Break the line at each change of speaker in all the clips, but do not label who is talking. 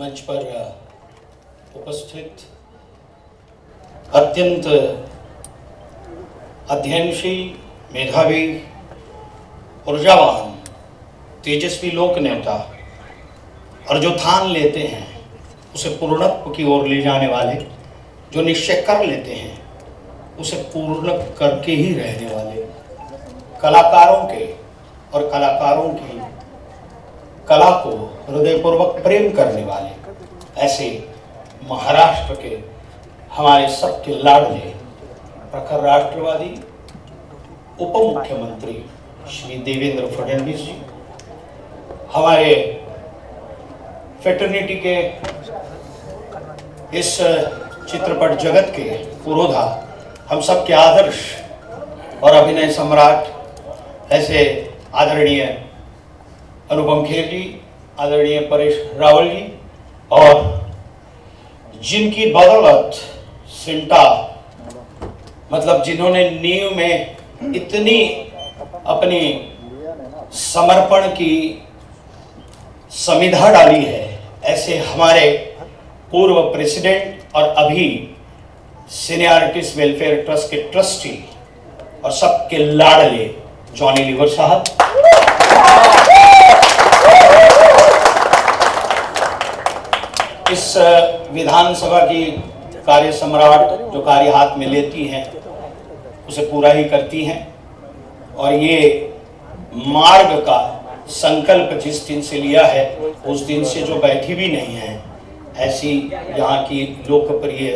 मंच पर उपस्थित अत्यंत अध्ययनशील, मेधावी, ऊर्जावान, तेजस्वी लोक नेता और जो ठान लेते हैं उसे पूर्णत्व की ओर ले जाने वाले, जो निश्चय कर लेते हैं उसे पूर्ण करके ही रहने वाले, कलाकारों के और कलाकारों की कला को हृदयपूर्वक प्रेम करने वाले, ऐसे महाराष्ट्र के हमारे सबके लाडले प्रखर राष्ट्रवादी उप मुख्यमंत्री श्री देवेंद्र फडणवीस जी, हमारे फेटर्निटी के इस चित्रपट जगत के पुरोधा, हम सब के आदर्श और अभिनय सम्राट ऐसे आदरणीय अनुपम खेर जी, आदरणीय परेश रावल जी, और जिनकी बदौलत सिंटा, मतलब जिन्होंने नींव में इतनी अपनी समर्पण की समिधा डाली है, ऐसे हमारे पूर्व प्रेसिडेंट और अभी सिने आर्टिस्ट वेलफेयर ट्रस्ट के ट्रस्टी और सबके लाडले जॉनी लीवर साहब, इस विधानसभा की कार्य सम्राट जो कार्य हाथ में लेती हैं उसे पूरा ही करती हैं, और ये मार्ग का संकल्प जिस दिन से लिया है उस दिन से जो बैठी भी नहीं है, ऐसी यहाँ की लोकप्रिय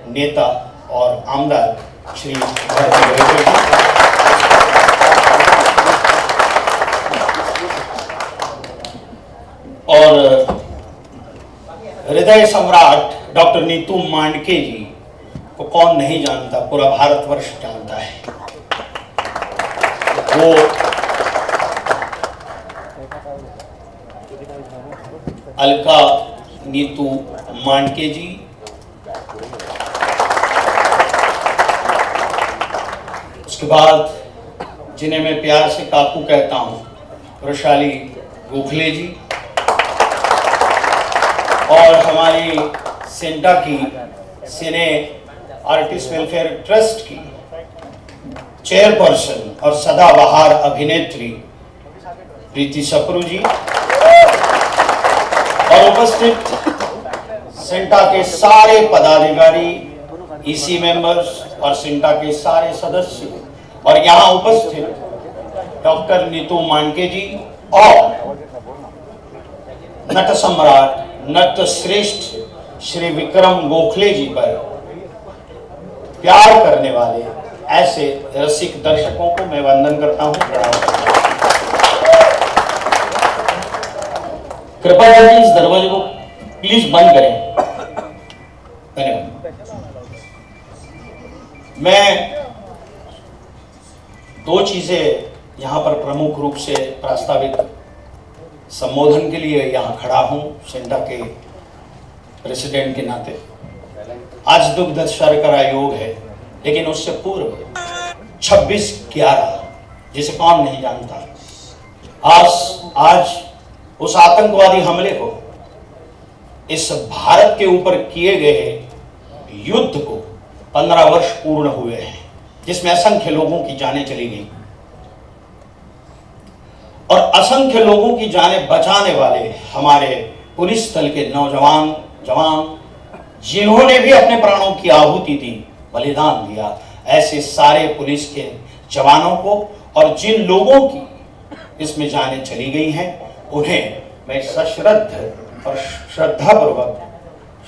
नेता और आमदार श्री और हृदय सम्राट डॉक्टर नीतू मांडके जी को कौन नहीं जानता, पूरा भारतवर्ष जानता है। वो अलका नीतू मांडके जी उसके बाद जिन्हें मैं प्यार से काकू कहता हूं, वृषाली गोखले जी, और हमारी सेंटा की सिने आर्टिस्ट वेलफेयर ट्रस्ट की चेयरपर्सन और सदाबहार अभिनेत्री प्रीति सप्रू जी, और उपस्थित सेंटा के सारे पदाधिकारी, ईसी मेंबर्स और सेंटा के सारे सदस्य, और यहाँ उपस्थित डॉक्टर नीतू मांडके जी और नट सम्राट, नट श्रेष्ठ श्री विक्रम गोखले जी पर प्यार करने वाले ऐसे रसिक दर्शकों को मैं वंदन करता हूँ, प्रणाम करता हूँ। कृपया करके इस दरवाजे को प्लीज बंद करें, धन्यवाद। मैं दो चीजें यहाँ पर प्रमुख रूप से प्रस्तावित संबोधन के लिए यहाँ खड़ा हूँ सेंटा के प्रेसिडेंट के नाते। आज दुग्ध शर्करा योग है, लेकिन उससे पूर्व 26/11 जिसे कौन नहीं जानता, आज उस आतंकवादी हमले को, इस भारत के ऊपर किए गए युद्ध को 15 वर्ष पूर्ण हुए हैं, जिसमें असंख्य लोगों की जानें चली गई और असंख्य लोगों की जानें बचाने वाले हमारे पुलिस दल के नौजवान जवान, जिन्होंने भी अपने प्राणों की आहुति दी, बलिदान दिया, ऐसे सारे पुलिस के जवानों को और जिन लोगों की इसमें जानें चली गई हैं, उन्हें मैं सश्रद्ध और श्रद्धापूर्वक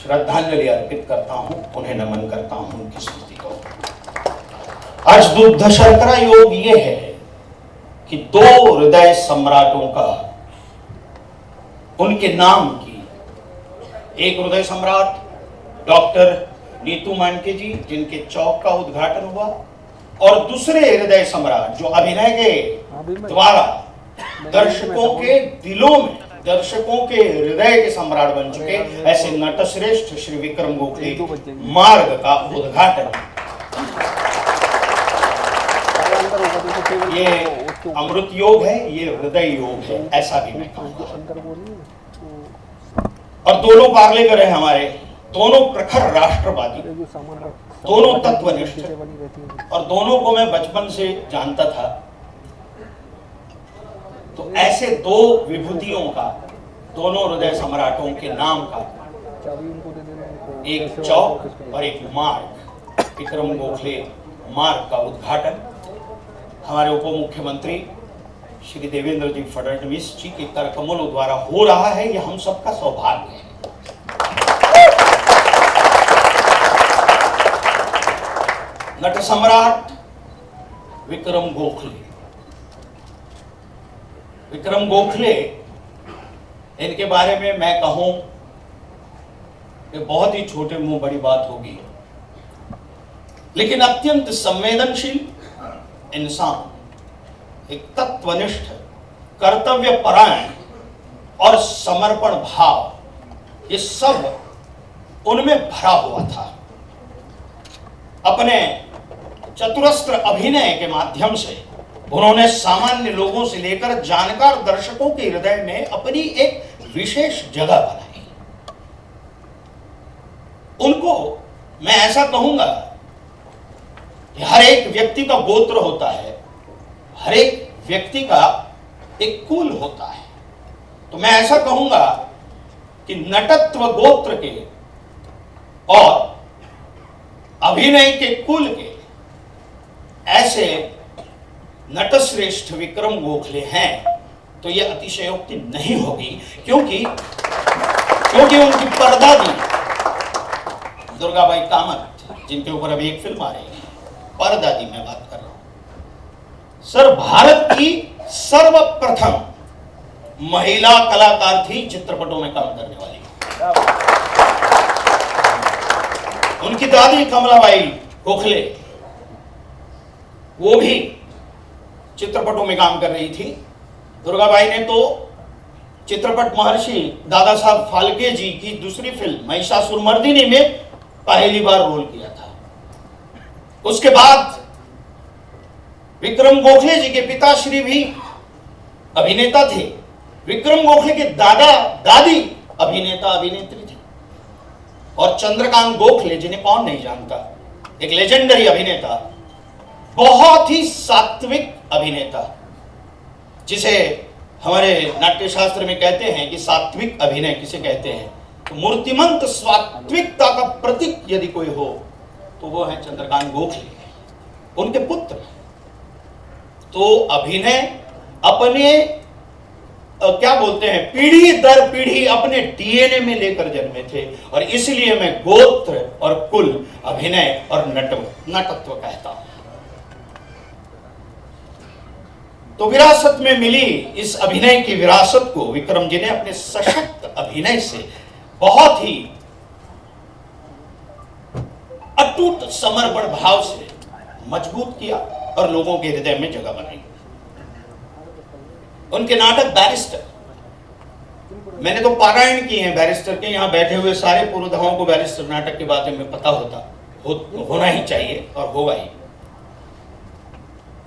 श्रद्धांजलि अर्पित करता हूं, उन्हें नमन करता हूं, उनकी स्मृति को। आज दुग्ध शर्करा योग ये है कि दो हृदय सम्राटों का, उनके नाम की, एक हृदय सम्राट डॉक्टर नीतू मांडके जी जिनके चौक का उद्घाटन हुआ, और दूसरे हृदय सम्राट जो अभिनय के द्वारा दर्शकों के दिलों में, दर्शकों के हृदय के सम्राट बन चुके, ऐसे नटश्रेष्ठ श्री विक्रम गोखले मार्ग का उद्घाटन। ये अमृत योग है, ये हृदय योग है, ऐसा भी मैं कहूँगा। और दोनों पार्लेकर हैं हमारे, दोनों प्रखर राष्ट्रवादी, दोनों तत्वनिष्ठ, और दोनों को मैं बचपन से जानता था। तो ऐसे दो विभूतियों का, दोनों हृदय सम्राटों के नाम का एक चौक और एक मार्ग, विक्रम गोखले मार्ग का उद्घाटन हमारे उप मुख्यमंत्री श्री देवेंद्र जी फडणवीस जी के करकमलों द्वारा हो रहा है। यह हम सबका सौभाग्य है। नट सम्राट विक्रम गोखले, विक्रम गोखले, इनके बारे में मैं कहूं कि बहुत ही छोटे मुंह बड़ी बात होगी, लेकिन अत्यंत संवेदनशील इंसान, एक तत्वनिष्ठ, कर्तव्य परायण और समर्पण भाव, ये सब उनमें भरा हुआ था। अपने चतुरस्त्र अभिनय के माध्यम से उन्होंने सामान्य लोगों से लेकर जानकार दर्शकों के हृदय में अपनी एक विशेष जगह बनाई। उनको मैं ऐसा कहूंगा कि हर एक व्यक्ति का गोत्र होता है, हर एक व्यक्ति का एक कुल होता है। तो मैं ऐसा कहूंगा कि नटत्व गोत्र के और अभिनय के कुल के ऐसे नटश्रेष्ठ विक्रम गोखले हैं, तो यह अतिशयोक्ति नहीं होगी, क्योंकि उनकी परदादी दुर्गाबाई कामत, जिनके ऊपर अभी एक फिल्म आ रही है, परदादी मैं बात कर रहा हूं सर, भारत की सर्वप्रथम महिला कलाकार थी चित्रपटों में काम करने वाली। उनकी दादी कमलाबाई गोखले, वो भी चित्रपटों में काम कर रही थी। दुर्गाबाई ने तो चित्रपट महर्षि दादा साहब फाल्के जी की दूसरी फिल्म महिषासुरमर्दिनी में पहली बार रोल किया था। उसके बाद विक्रम गोखले जी के पिताश्री भी अभिनेता थे। विक्रम गोखले के दादा दादी अभिनेता अभिनेत्री थे। और चंद्रकांत गोखले, जिन्हें कौन नहीं जानता, एक लेजेंडरी अभिनेता, बहुत ही सात्विक अभिनेता, जिसे हमारे नाट्य शास्त्र में कहते हैं कि सात्विक अभिनय किसे कहते हैं, तो मूर्तिमंत सात्विकता का प्रतीक यदि कोई हो तो वो है चंद्रकांत गोखले, उनके पुत्र। तो अभिनय अपने क्या बोलते हैं, पीढ़ी दर पीढ़ी अपने डीएनए में लेकर जन्मे थे, और इसलिए मैं गोत्र और कुल, अभिनय और नटत्व कहता हूं। तो विरासत में मिली इस अभिनय की विरासत को विक्रम जी ने अपने सशक्त अभिनय से बहुत ही अटूट समर्पण भाव से मजबूत किया और लोगों के हृदय में जगह बनाई। उनके नाटक बैरिस्टर, मैंने तो पारायण किए हैं बैरिस्टर के, यहां बैठे हुए सारे पुरोधाओं को बैरिस्टर नाटक के बारे में पता होना ही चाहिए और होगा ही।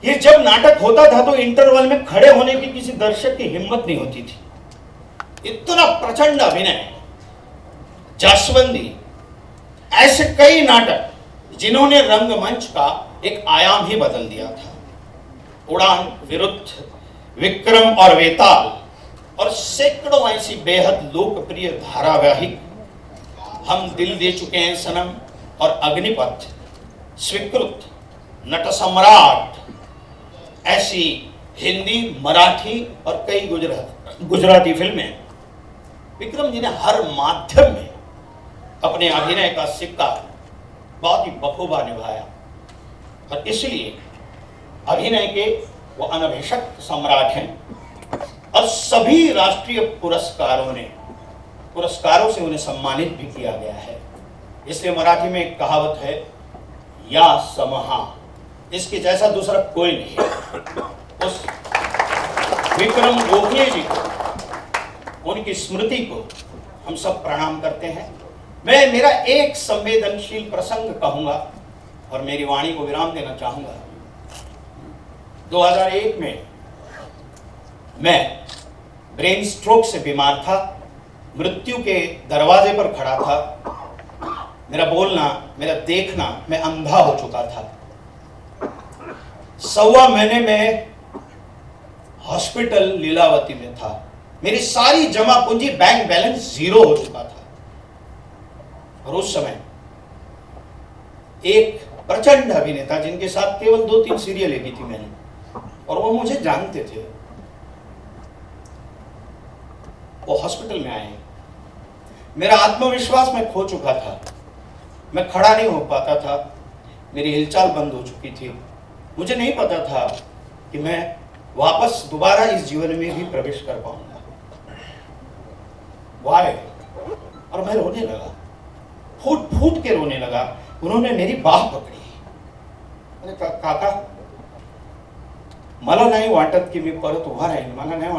ये जब नाटक होता था तो इंटरवल में खड़े होने की किसी दर्शक की हिम्मत नहीं होती थी, इतना प्रचंड अभिनय। जासवंदी, ऐसे कई नाटक जिन्होंने रंगमंच का एक आयाम ही बदल दिया था। उड़ान, विरुद्ध, विक्रम और वेताल और सैकड़ों ऐसी बेहद लोकप्रिय धारावाहिक, हम दिल दे चुके हैं सनम और अग्निपथ, स्वीकृत, नट सम्राट, ऐसी हिंदी, मराठी और कई गुजराती फिल्में विक्रम जी ने हर माध्यम में अपने अभिनय का सिक्का बहुत ही बखूबा निभाया, और इसलिए अभिनय के वो अनभिषिक्त सम्राट हैं। और सभी राष्ट्रीय पुरस्कारों से उन्हें सम्मानित भी किया गया है। इसलिए मराठी में एक कहावत है, या समहा, इसके जैसा दूसरा कोई नहीं है। उस विक्रम गोखले जी को, उनकी स्मृति को हम सब प्रणाम करते हैं। मैं मेरा एक संवेदनशील प्रसंग कहूंगा और मेरी वाणी को विराम देना चाहूंगा। 2001 में मैं ब्रेन स्ट्रोक से बीमार था। मृत्यु के दरवाजे पर खड़ा था। मेरा बोलना, मेरा देखना, मैं अंधा हो चुका था। 1.25 महीने में हॉस्पिटल लीलावती में था। मेरी सारी जमा पूंजी, बैंक बैलेंस 0 हो चुका था। और उस समय एक प्रचंड अभिनेता, जिनके साथ केवल 2-3 सीरियलें की थी मैंने, और वो मुझे जानते थे, वो हॉस्पिटल में आए। मेरा आत्मविश्वास मैं खो चुका था। मैं खड़ा नहीं हो पाता था। मेरी हिलचाल बंद हो चुकी थी। मुझे नहीं पता था कि मैं वापस दोबारा इस जीवन में भी प्रवेश कर पाऊंगा। वाय, और मैं रोने लगा, फूट फूट के रोने लगा। उन्होंने मेरी बाह पकड़ी। मैंने कहा, काका, मला नाही वाटत की मी परत उभा राहीन. मला नाही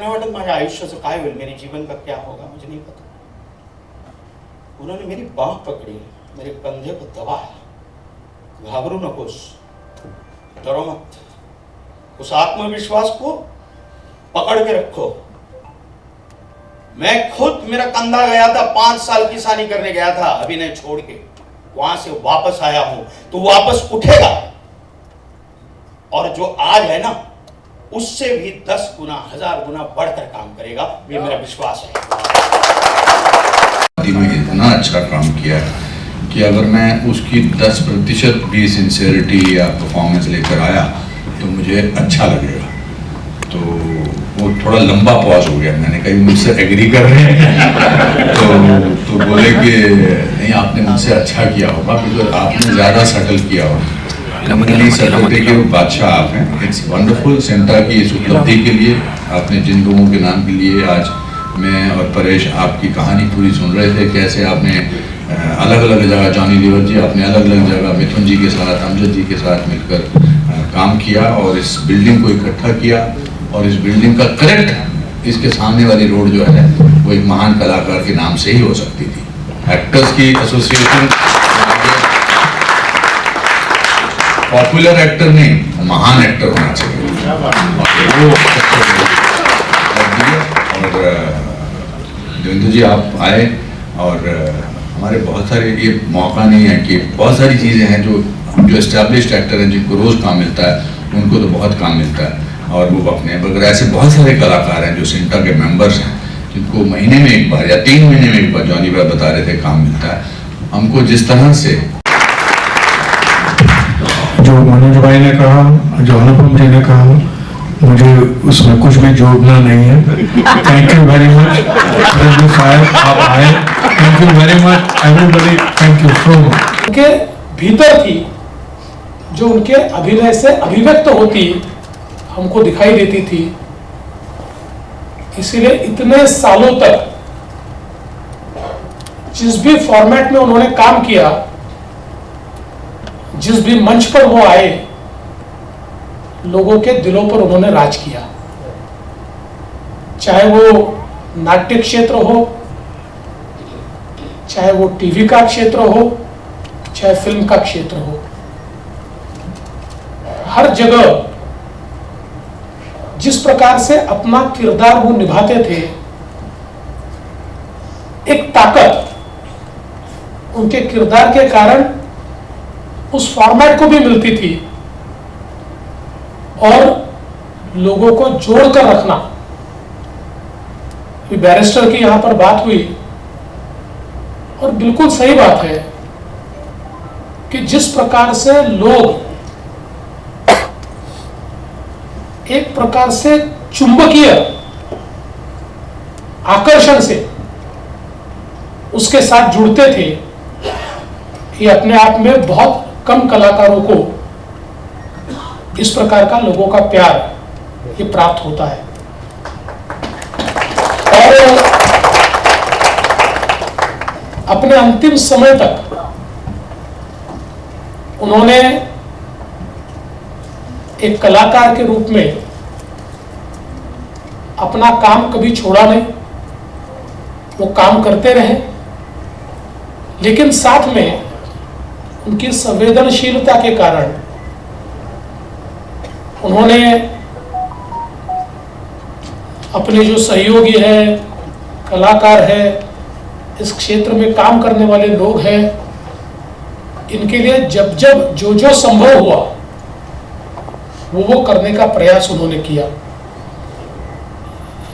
वाटत माझ्या आयुष्याचं काय होईल, मेरे जीवन का क्या होगा, मुझे नहीं पता. उन्होंने मेरी बाह पकड़ी, मेरे कंधे को दबाया. घाबरू नकोस, डरो मत, उस आत्मविश्वास को पकड़ के रखो. मैं खुद, मेरा कंधा गया था, 5 साल किसानी करने गया था अभिनय छोड़ के, वहां से वापस आया हूं तो वापस उठेगा. और जो आज है ना, उससे भी 10 गुना 1000 गुना बढ़कर काम करेगा, ये मेरा विश्वास है.
इतना अच्छा काम किया कि अगर मैं उसकी 10% भी सिंसेरिटी या परफॉर्मेंस लेकर आया तो मुझे अच्छा लगेगा. तो वो थोड़ा लंबा पॉज हो गया. मैंने कहा मुझसे एग्री कर रहे हैं तो बोले कि नहीं, आपने मुझसे अच्छा किया होगा, बिकॉज आपने ज़्यादा सटल किया होगा. सटलते के बादशाह आप हैं. It's wonderful. सेंटा की इस उपलब्धि के लिए, आपने जिन लोगों के नाम के लिए आज मैं और परेश आपकी कहानी पूरी सुन रहे थे, कैसे आपने अलग अलग जगह, जॉनी लीवर जी, आपने अलग अलग जगह मिथुन जी के साथ, अमजद जी के साथ मिलकर काम किया और इस बिल्डिंग को इकट्ठा किया. और इस बिल्डिंग का करेक्ट इसके सामने वाली रोड जो है वो एक महान कलाकार के नाम से ही हो सकती थी. एक्टर्स की एसोसिएशन, पॉपुलर एक्टर नहीं, महान एक्टर होना चाहिए. और देवेंद्र जी आप आए, और हमारे बहुत सारे, ये मौका नहीं है कि बहुत सारी चीज़ें हैं जो एस्टैब्लिश्ड एक्टर हैं, जिनको रोज़ काम मिलता है, उनको तो बहुत काम मिलता है और वो अपने, मगर ऐसे बहुत सारे कलाकार हैं जो सेंटा के मेंबर्स हैं, जिनको महीने में एक बार या 3 महीने में एक बार, जॉनी भाई बता रहे थे, काम मिलता है. हमको जिस तरह से
जो मनोज भाई ने कहा, जो अनुपम जी ने कहा, मुझे उसमें कुछ भी जोड़ना नहीं है. थैंक यू वेरी मच साहब, आप आए. Thank you very much everybody. Thank you so much.
उनके भीतर थी, जो उनके अभिनय से अभिव्यक्त होती हमको दिखाई देती थी. इसीलिए इतने सालों तक जिस भी फॉर्मेट में उन्होंने काम किया, जिस भी मंच पर वो आए, लोगों के दिलों पर उन्होंने राज किया. चाहे वो नाट्य क्षेत्र हो, चाहे वो टीवी का क्षेत्र हो, चाहे फिल्म का क्षेत्र हो, हर जगह जिस प्रकार से अपना किरदार वो निभाते थे, एक ताकत उनके किरदार के कारण उस फॉर्मेट को भी मिलती थी. और लोगों को जोड़कर रखना. बैरिस्टर की यहां पर बात हुई, और बिल्कुल सही बात है कि जिस प्रकार से लोग एक प्रकार से चुंबकीय आकर्षण से उसके साथ जुड़ते थे, ये अपने आप में बहुत कम कलाकारों को इस प्रकार का लोगों का प्यार ये प्राप्त होता है. और अपने अंतिम समय तक उन्होंने एक कलाकार के रूप में अपना काम कभी छोड़ा नहीं. वो काम करते रहे, लेकिन साथ में उनकी संवेदनशीलता के कारण उन्होंने अपने जो सहयोगी हैं, कलाकार है, इस क्षेत्र में काम करने वाले लोग हैं, इनके लिए जब जब जो जो संभव हुआ वो करने का प्रयास उन्होंने किया।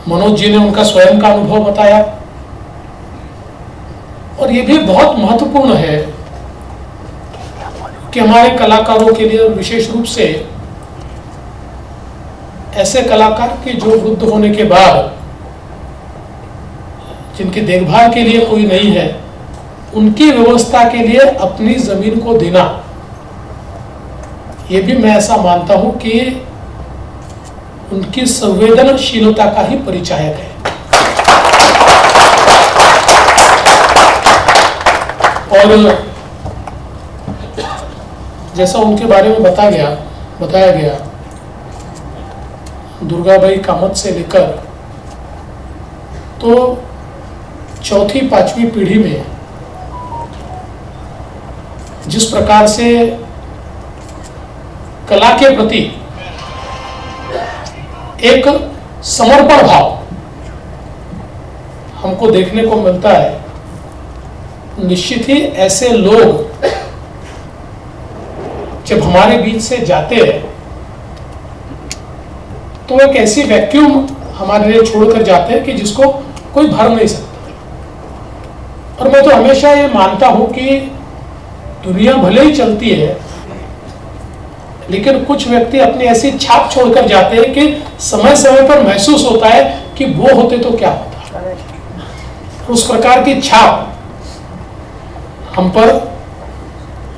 मनोज जी ने उनका स्वयं का अनुभव बताया, और ये भी बहुत महत्वपूर्ण है कि हमारे कलाकारों के लिए, विशेष रूप से ऐसे कलाकार के जो वृद्ध होने के बाद जिनकी देखभाल के लिए कोई नहीं है, उनकी व्यवस्था के लिए अपनी जमीन को देना, ये भी मैं ऐसा मानता हूं कि उनकी संवेदनशीलता का ही परिचायक है। और जैसा उनके बारे में बताया गया, दुर्गाबाई कामत से लेकर तो चौथी पांचवी पीढ़ी में जिस प्रकार से कला के प्रति एक समर्पण भाव हमको देखने को मिलता है, निश्चित ही ऐसे लोग जब हमारे बीच से जाते हैं तो एक ऐसी वैक्यूम हमारे लिए छोड़कर जाते हैं कि जिसको कोई भर नहीं सकता। और मैं तो हमेशा ये मानता हूं कि दुनिया भले ही चलती है, लेकिन कुछ व्यक्ति अपनी ऐसी छाप छोड़कर जाते हैं कि समय समय पर महसूस होता है कि वो होते तो क्या होता। उस प्रकार की छाप हम पर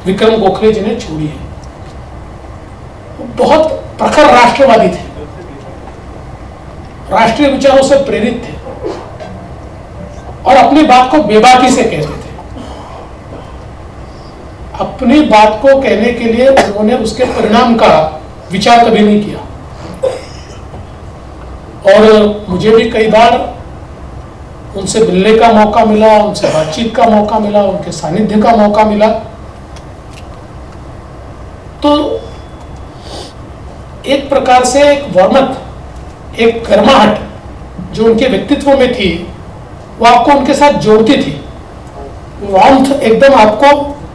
विक्रम गोखले जी ने छोड़ी है। वो बहुत प्रखर राष्ट्रवादी थे, राष्ट्रीय विचारों से प्रेरित थे और अपनी बात को बेबाकी से कहते थे। अपनी बात को कहने के लिए उन्होंने उसके परिणाम का विचार कभी नहीं किया। और मुझे भी कई बार उनसे मिलने का मौका मिला, उनसे बातचीत का मौका मिला, उनके सानिध्य का मौका मिला। तो एक प्रकार से एक वर्मत, एक गर्माहट जो उनके व्यक्तित्व में थी, वो आपको उनके साथ जोड़ती थी, वार्मथ एकदम आपको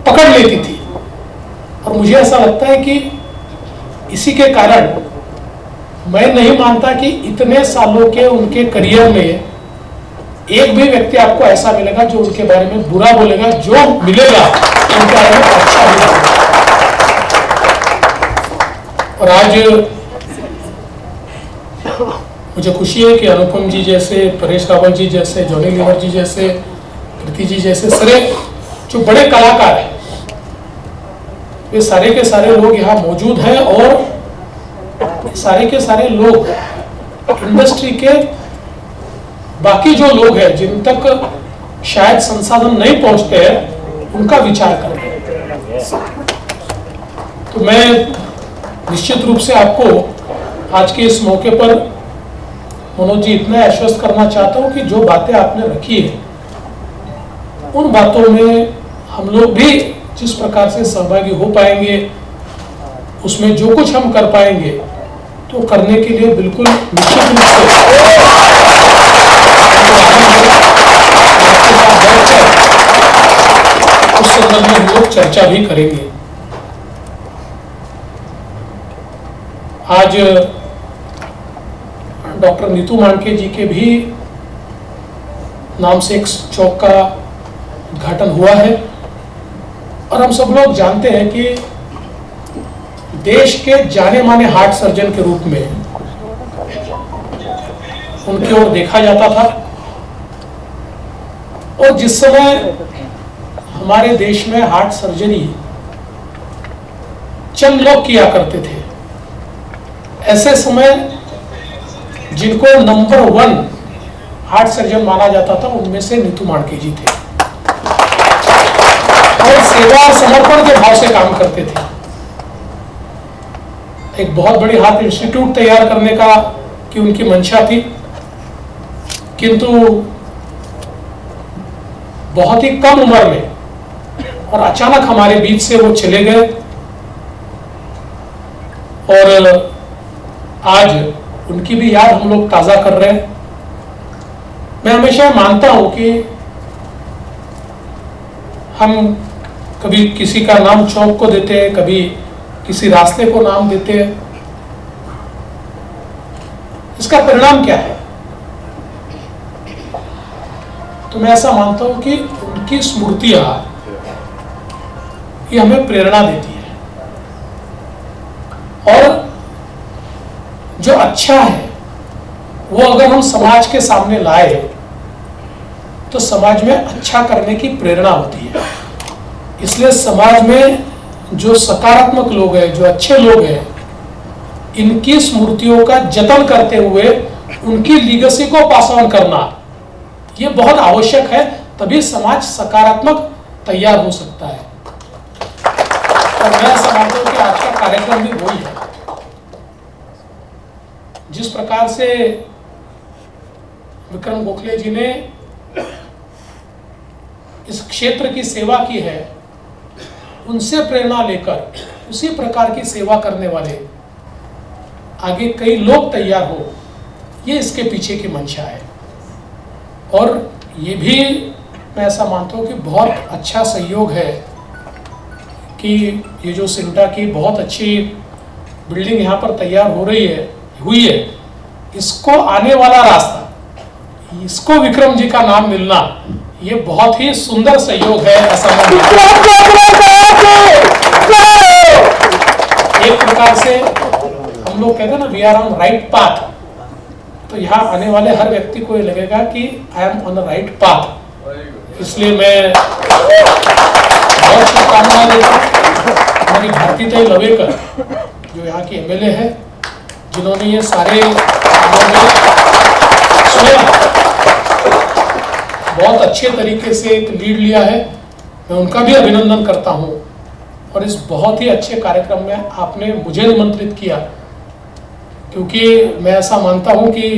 पकड़ लेती थी। और मुझे ऐसा लगता है कि इसी के कारण मैं नहीं मानता कि इतने सालों के उनके करियर में एक भी व्यक्ति आपको ऐसा मिलेगा जो उनके बारे में बुरा बोलेगा। जो मिलेगा उनके बारे में अच्छा बोलेगा। और आज मुझे खुशी है कि अनुपम जी जैसे, परेश रावल जी जैसे, जॉनी लीवर जी जैसे, कृति जी जैसे सारे जो बड़े कलाकार हैं, वे सारे के सारे लोग यहाँ मौजूद हैं। और सारे के सारे लोग इंडस्ट्री के बाकी जो लोग हैं जिन तक शायद संसाधन नहीं पहुंचते हैं, उनका विचार कर रहे हैं। तो मैं निश्चित रूप से आपको आज के इस मौके पर मनोज जी इतना आश्वस्त करना चाहता हूं कि जो बातें आपने रखी है, उन बातों में हम लोग भी जिस प्रकार से सहभागी हो पाएंगे, उसमें जो कुछ हम कर पाएंगे तो करने के लिए बिल्कुल निश्चित रूप से उस संदर्भ में हम लोग चर्चा भी करेंगे। आज डॉक्टर नीतू मांडके जी के भी नाम से एक चौक का उद्घाटन हुआ है। और हम सब लोग जानते हैं कि देश के जाने माने हार्ट सर्जन के रूप में उनकी ओर देखा जाता था। और जिस समय हमारे देश में हार्ट सर्जरी चंद लोग किया करते थे, ऐसे समय जिनको नंबर 1 हार्ट सर्जन माना जाता था, उनमें से नीतू मांडके जी थे। और सेवा और समर्पण के भाव से काम करते थे। एक बहुत बड़ी हार्ट इंस्टीट्यूट तैयार करने का की उनकी मंशा थी, किंतु बहुत ही कम उम्र में और अचानक हमारे बीच से वो चले गए। और आज उनकी भी याद हम लोग ताजा कर रहे हैं। मैं हमेशा मानता हूं कि हम कभी किसी का नाम चौक को देते हैं, कभी किसी रास्ते को नाम देते हैं। इसका परिणाम क्या है? तो मैं ऐसा मानता हूं कि उनकी स्मृतियां ये हमें प्रेरणा देती है, और जो अच्छा है वो अगर हम समाज के सामने लाए तो समाज में अच्छा करने की प्रेरणा होती है। इसलिए समाज में जो सकारात्मक लोग हैं, जो अच्छे लोग हैं, इनकी स्मृतियों का जतन करते हुए उनकी लीगेसी को पास ऑन करना ये बहुत आवश्यक है, तभी समाज सकारात्मक तैयार हो सकता है। और मैं ऐसा मानता हूं कि आज का कार्यक्रम भी वही है। जिस प्रकार से विक्रम गोखले जी ने इस क्षेत्र की सेवा की है, उनसे प्रेरणा लेकर उसी प्रकार की सेवा करने वाले आगे कई लोग तैयार हो, ये इसके पीछे की मंशा है। और ये भी मैं ऐसा मानता हूँ कि बहुत अच्छा सहयोग है कि ये जो सिंटा की बहुत अच्छी बिल्डिंग यहाँ पर तैयार हुई है, इसको आने वाला रास्ता, इसको विक्रम जी का नाम मिलना, ये बहुत ही सुंदर सहयोग है ऐसा एक प्रकार से हम लोग कहते हैं ना, we are on right path. तो यहाँ आने वाले हर व्यक्ति को ये लगेगा कि I am on the right path. इसलिए मैं बहुत शुभकामनाएं देता हूँ हमारी भारतीताई लवेकर जो यहाँ की एमएलए है, जिन्होंने ये सारे स्वयं बहुत अच्छे तरीके से एक लीड लिया है। मैं उनका भी अभिनंदन करता हूँ। और इस बहुत ही अच्छे कार्यक्रम में आपने मुझे निमंत्रित किया, क्योंकि मैं ऐसा मानता हूँ कि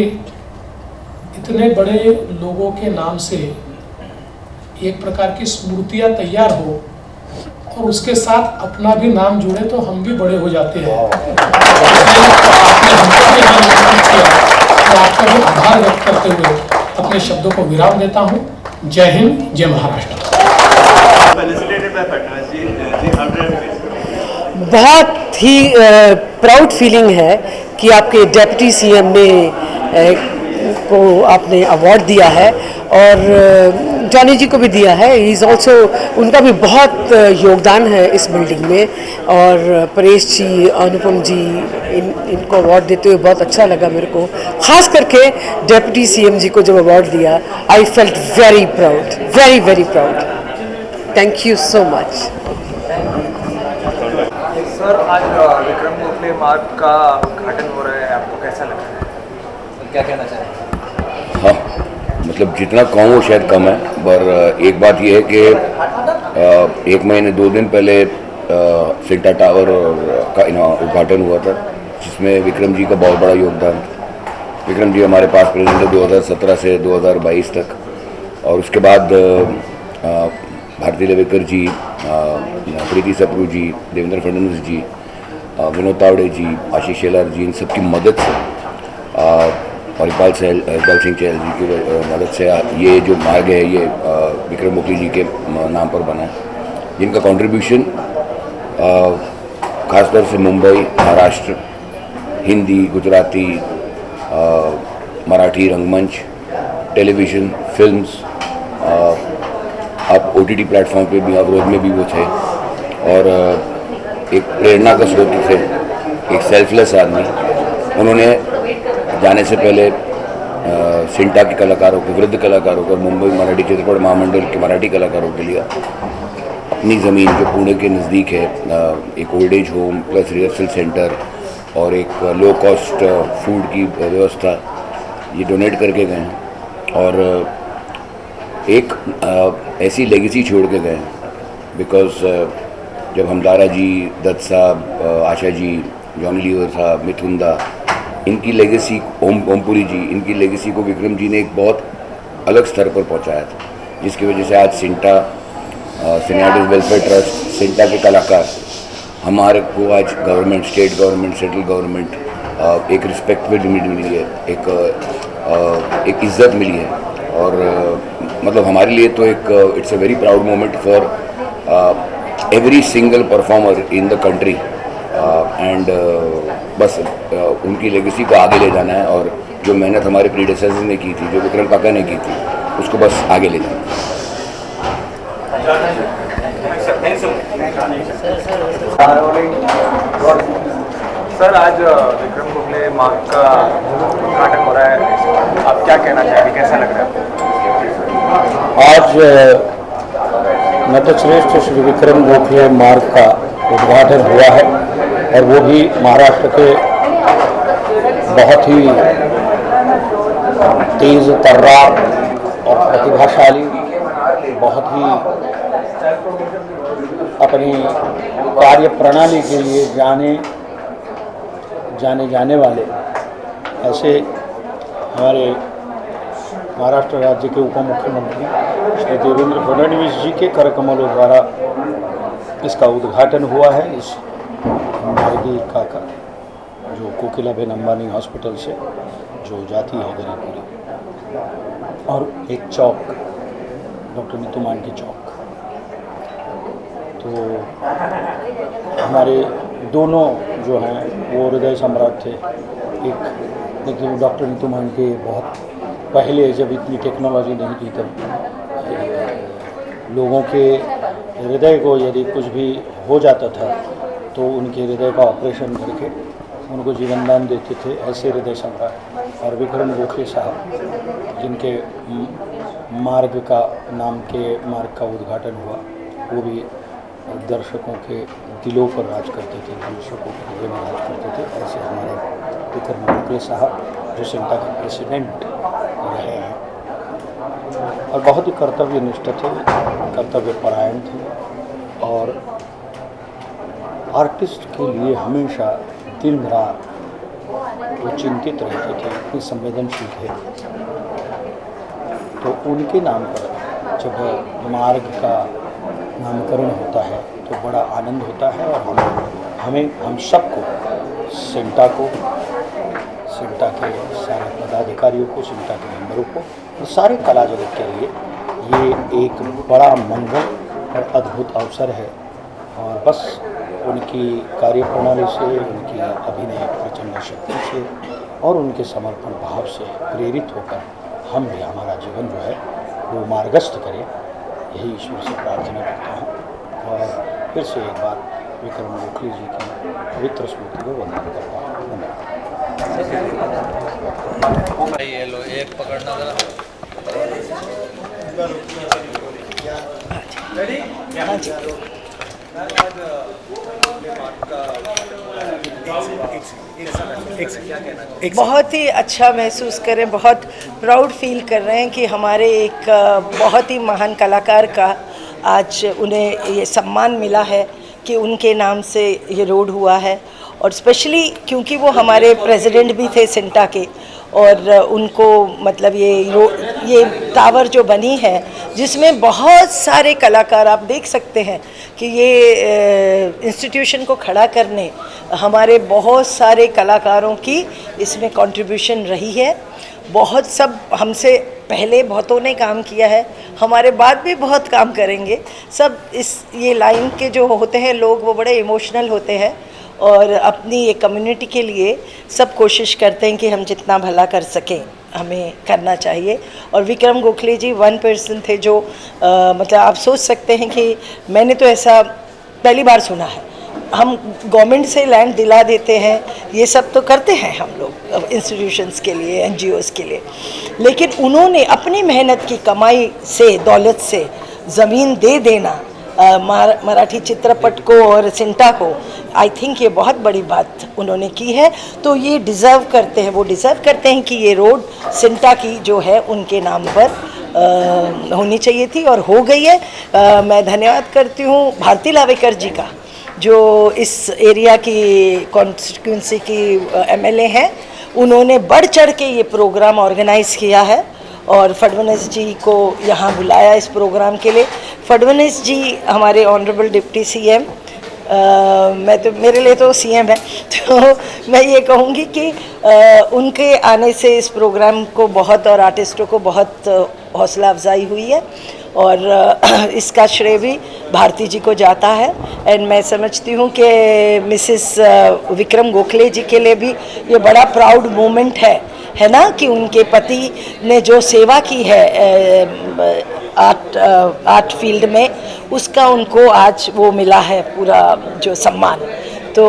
इतने बड़े लोगों के नाम से एक प्रकार की स्मृतियाँ तैयार हो और उसके साथ अपना भी नाम जुड़े तो हम भी बड़े हो जाते हैं। आपने हमको भी निमंत्रित किया, तो आपका भी आभार व्यक्त करते हुए अपने शब्दों को विराम देता हूँ। जय हिंद, जय महाराष्ट्र।
बहुत ही प्राउड फीलिंग है कि आपके डेप्यूटी सीएम ने को आपने अवार्ड दिया है, और जॉनी जी को भी दिया है। इज़ ऑल्सो, उनका भी बहुत योगदान है इस बिल्डिंग में। और परेश जी, अनुपम जी, इनको अवार्ड देते हुए बहुत अच्छा लगा मेरे को। ख़ास करके डेप्यूटी सीएम जी को जब अवार्ड दिया, I felt very proud, very very proud. Thank you so much.
Sir, आज विक्रम गोखले मार्ग का उद्घाटन हो रहा है, आपको कैसा लग रहा है? क्या कहना चाहेंगे?
हाँ, मतलब जितना कहूँ वो शायद कम है, पर एक बात ये है कि 1 महीने 2 दिन पहले सिंटा टावर का उद्घाटन हुआ था, जिसमें विक्रम जी का बहुत बड़ा योगदान था। विक्रम जी हमारे पास प्रेजेंट है 2017 से 2022 तक, और उसके बाद भारती लेवेकर जी, प्रीति सप्रू जी, देवेंद्र फडणवीस जी, विनोद तावड़े जी, आशीष शेलार जी, इन सबकी मदद से और इकबाल सिंह चहल जी की मदद से ये जो मार्ग है ये विक्रम गोखले जी के नाम पर बना है, जिनका कंट्रीब्यूशन खासतौर से मुंबई, महाराष्ट्र, हिंदी, गुजराती, मराठी रंगमंच, टेलीविज़न, फिल्म्स, अब OTT प्लेटफॉर्म पे भी, अवरोध में भी वो थे, और एक प्रेरणा का स्रोत थे, एक सेल्फलेस आदमी। उन्होंने जाने से पहले सिंटा के कलाकारों को, वृद्ध कलाकारों को, मुंबई मराठी चित्रपट महामंडल के मराठी कलाकारों के लिए अपनी ज़मीन जो पुणे के नज़दीक है, एक old age home plus rehearsal centre और एक लो कॉस्ट फूड की व्यवस्था ये डोनेट करके गए हैं, और एक ऐसी लेगेसी छोड़ के गए हैं। बिकॉज जब हमदारा जी, दत्त साहब, आशा जी, जॉनी लीवर साहब, मिथुन दा, इनकी लेगेसी, ओमपुरी जी, इनकी लेगेसी को विक्रम जी ने एक बहुत अलग स्तर पर पहुंचाया था, जिसकी वजह से आज सिंटा, सिने आर्टिस्ट वेलफेयर ट्रस्ट, सिंटा के कलाकार, हमारे को आज government, state government, central government एक रिस्पेक्ट मिली है, एक इज्जत मिली है। और मतलब हमारे लिए तो एक it's a very proud moment for every single performer in the country and बस उनकी लेगेसी को आगे ले जाना है और जो मेहनत हमारे प्रीडेसेसर ने की थी, जो विक्रम काका ने की थी, उसको बस आगे ले जाना है।
सर, आज विक्रम गोखले मार्ग का उद्घाटन हो रहा है, आप क्या कहना चाहेंगे, कैसा लग रहा है?
आज नटश्रेष्ठ श्री विक्रम गोखले मार्ग का उद्घाटन हुआ है और वो भी महाराष्ट्र के बहुत ही तेज तर्रार और प्रतिभाशाली, बहुत ही अपनी कार्य प्रणाली के लिए जाने वाले ऐसे हमारे महाराष्ट्र राज्य के उप मुख्यमंत्री श्री देवेंद्र फडणवीस जी के करकमलों द्वारा इसका उद्घाटन हुआ है। इस मार्गिका का जो कोकिलाबेन अंबानी हॉस्पिटल से जो जाती है गरीबपुरी, और एक चौक डॉक्टर नीतू मांडके चौक, तो हमारे दोनों जो हैं वो हृदय सम्राट थे। एक देखिए डॉक्टर नीतू मांडके बहुत पहले, जब इतनी टेक्नोलॉजी नहीं थी, तब लोगों के हृदय को यदि कुछ भी हो जाता था तो उनके हृदय का ऑपरेशन करके उनको जीवन दान देते थे, ऐसे हृदय सम्राट। और विक्रम गोखले साहब, जिनके मार्ग का उद्घाटन हुआ, वो भी दर्शकों के दिलों पर राज करते थे, दर्शकों के हृदय में राज करते थे। ऐसे हमारे विक्रम गोखले साहब, जो सिंटा के प्रेसिडेंट रहे हैं और बहुत ही कर्तव्यनिष्ठ थे, कर्तव्यपरायण थे और आर्टिस्ट के लिए हमेशा दिन रात वो चिंतित रहते थे, इतने संवेदनशील थे। तो उनके नाम पर जब मार्ग का नामकरण होता है तो बड़ा आनंद होता है और हम सबको, सिंटा के सारे पदाधिकारियों को, सिंटा के मेंबरों को और सारे कला जगत के लिए ये एक बड़ा मंगल और अद्भुत अवसर है। और बस उनकी कार्यप्रणाली से, उनकी अभिनय प्रचंड शक्ति से और उनके समर्पण भाव से प्रेरित होकर हम भी हमारा जीवन जो है वो मार्गस्थ करें, यही ईश्वर से प्रार्थना करता हूँ। और फिर से एक बार विक्रम गोखले जी की पवित्र स्मृति को वंदन करता हूँ। धन्यवाद।
ये लो, एक पकड़ना जरा।
बहुत ही अच्छा महसूस करें, बहुत प्राउड फील कर रहे हैं कि हमारे एक बहुत ही महान कलाकार का आज उन्हें ये सम्मान मिला है कि उनके नाम से ये रोड हुआ है। और स्पेशली क्योंकि वो हमारे प्रेसिडेंट भी थे सिंटा के, और उनको मतलब ये टावर जो बनी है जिसमें बहुत सारे कलाकार, आप देख सकते हैं कि ये इंस्टीट्यूशन को खड़ा करने हमारे बहुत सारे कलाकारों की इसमें कंट्रीब्यूशन रही है। बहुत सब हमसे पहले बहुतों ने काम किया है, हमारे बाद भी बहुत काम करेंगे। सब ये लाइन के जो होते हैं लोग, वो बड़े इमोशनल होते हैं और अपनी ये कम्युनिटी के लिए सब कोशिश करते हैं कि हम जितना भला कर सकें हमें करना चाहिए। और विक्रम गोखले जी वन पर्सन थे जो मतलब आप सोच सकते हैं कि मैंने तो ऐसा पहली बार सुना है। हम गवर्नमेंट से लैंड दिला देते हैं, ये सब तो करते हैं हम लोग इंस्टीट्यूशंस के लिए, NGOs के लिए, लेकिन उन्होंने अपनी मेहनत की कमाई से, दौलत से ज़मीन दे देना मराठी चित्रपट को और सिंटा को, आई थिंक ये बहुत बड़ी बात उन्होंने की है। तो ये डिज़र्व करते हैं, वो डिज़र्व करते हैं कि ये रोड सिंटा की जो है उनके नाम पर होनी चाहिए थी और हो गई है। मैं धन्यवाद करती हूँ भारती लावेकर जी का, जो इस एरिया की कॉन्स्टिट्यूंसी की MLA हैं। उन्होंने बढ़ चढ़ के ये प्रोग्राम ऑर्गेनाइज़ किया है और फडणवीस जी को यहाँ बुलाया इस प्रोग्राम के लिए। फडणवीस जी हमारे ऑनरेबल डिप्टी CM मैं तो, मेरे लिए तो सीएम है, तो मैं ये कहूँगी कि उनके आने से इस प्रोग्राम को बहुत, और आर्टिस्टों को बहुत हौसला अफजाई हुई है, और इसका श्रेय भी भारती जी को जाता है। एंड मैं समझती हूँ कि मिसेस विक्रम गोखले जी के लिए भी ये बड़ा प्राउड मोमेंट है ना, कि उनके पति ने जो सेवा की है आर्ट फील्ड में, उसका उनको आज वो मिला है पूरा जो सम्मान। तो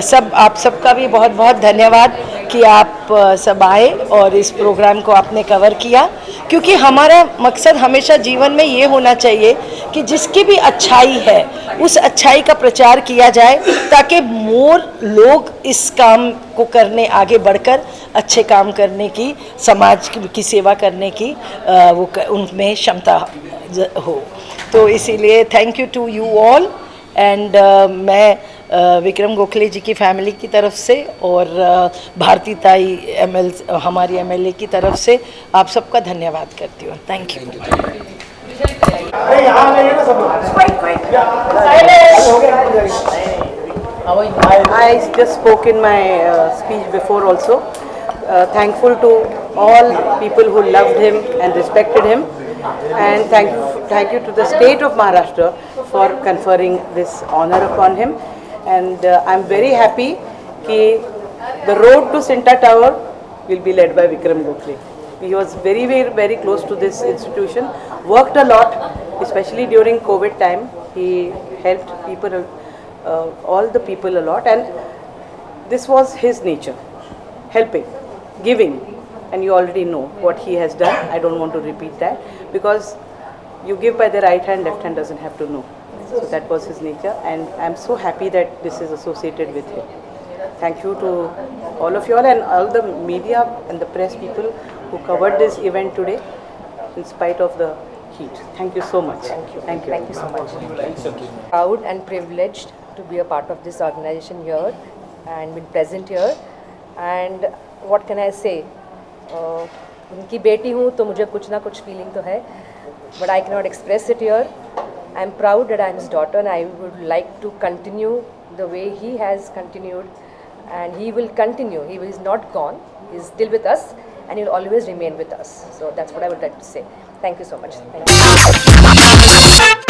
सब, आप सबका भी बहुत बहुत धन्यवाद कि आप सब आए और इस प्रोग्राम को आपने कवर किया, क्योंकि हमारा मकसद हमेशा जीवन में ये होना चाहिए कि जिसकी भी अच्छाई है उस अच्छाई का प्रचार किया जाए, ताकि मोर लोग इस काम को करने, आगे बढ़कर अच्छे काम करने की, समाज की सेवा करने की वो उनमें क्षमता हो। तो इसीलिए thank you to you all. And मैं विक्रम गोखले जी की फैमिली की तरफ से और भारती ताई हमारी एमएलए की तरफ से आप सबका धन्यवाद करती हूँ। Thank you.
I just spoke in my speech before also. Thankful to all people who loved him and respected him, and thank you to the state of Maharashtra for conferring this honor upon him. And I'm very happy that the road to Cinta Tower will be led by Vikram Gokhale. He was very close to this institution, worked a lot, especially during COVID time. He helped people, all the people a lot, and this was his nature, helping, giving, and you already know what he has done. I don't want to repeat that, because you give by the right hand, left hand doesn't have to know. So that was his nature, and I'm so happy that this is associated with him. Thank you to all of you all and all the media and the press people who covered this event today in spite of the heat. Thank you so much. Thank you so much.
Proud and privileged to be a part of this organization here and been present here. And what can I say? उनकी बेटी हूँ तो मुझे कुछ ना कुछ feeling तो है, but I cannot express it here. I'm proud that I'm his daughter, and I would like to continue the way he has continued, and he will continue. He is not gone. He is still with us, and he will always remain with us. So that's what I would like to say. Thank you so much. Thank you.